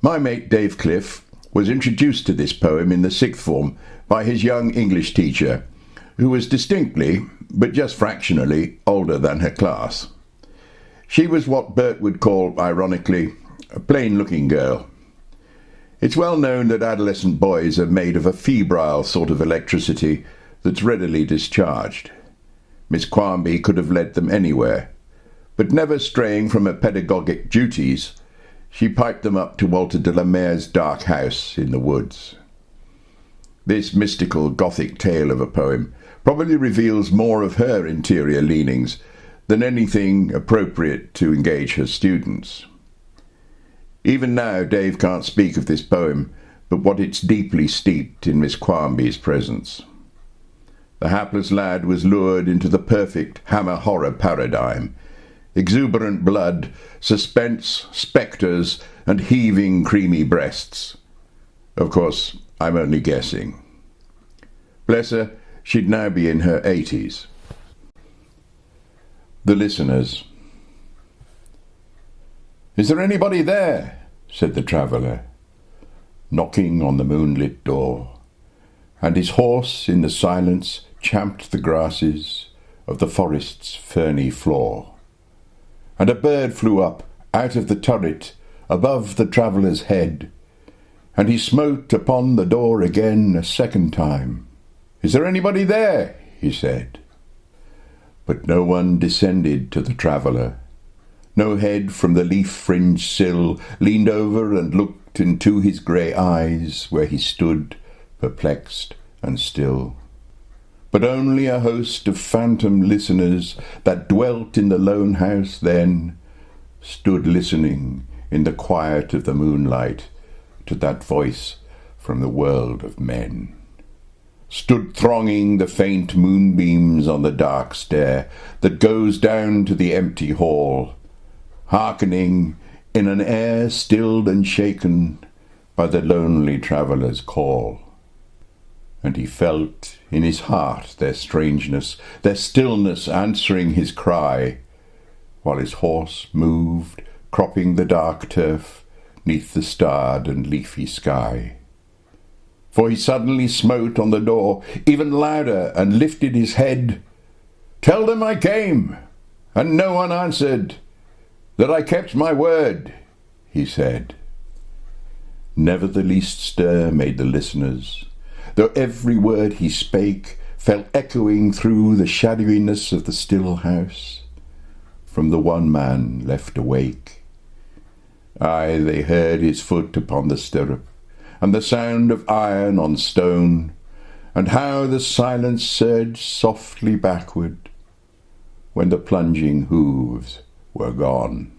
My mate Dave Cliff was introduced to this poem in the sixth form by his young English teacher, who was distinctly, but just fractionally, older than her class. She was what Bert would call, ironically, a plain-looking girl. It's well known that adolescent boys are made of a febrile sort of electricity that's readily discharged. Miss Quarmby could have led them anywhere, but never straying from her pedagogic duties, she piped them up to Walter de la Mare's dark house in the woods. This mystical Gothic tale of a poem probably reveals more of her interior leanings than anything appropriate to engage her students. Even now, Dave can't speak of this poem, but what it's deeply steeped in Miss Quarmby's presence. The hapless lad was lured into the perfect hammer horror paradigm. Exuberant blood, suspense, spectres, and heaving creamy breasts. Of course, I'm only guessing. Bless her, she'd now be in her 80s. The listeners. "Is there anybody there?" said the traveller, knocking on the moonlit door, and his horse in the silence champed the grasses of the forest's ferny floor. And a bird flew up out of the turret above the traveller's head, and he smote upon the door again a second time. "Is there anybody there?" he said. But no one descended to the traveller. No head from the leaf-fringed sill leaned over and looked into his grey eyes where he stood, perplexed and still. But only a host of phantom listeners that dwelt in the lone house then stood listening in the quiet of the moonlight to that voice from the world of men. Stood thronging the faint moonbeams on the dark stair that goes down to the empty hall, hearkening in an air stilled and shaken by the lonely traveller's call. And he felt in his heart their strangeness, their stillness answering his cry, while his horse moved, cropping the dark turf neath the starred and leafy sky. For he suddenly smote on the door even louder and lifted his head. "Tell them I came, and no one answered, that I kept my word," he said. Never the least stir made the listeners, though every word he spake fell echoing through the shadowiness of the still house, from the one man left awake. Aye, they heard his foot upon the stirrup, and the sound of iron on stone, and how the silence surged softly backward when the plunging hooves were gone.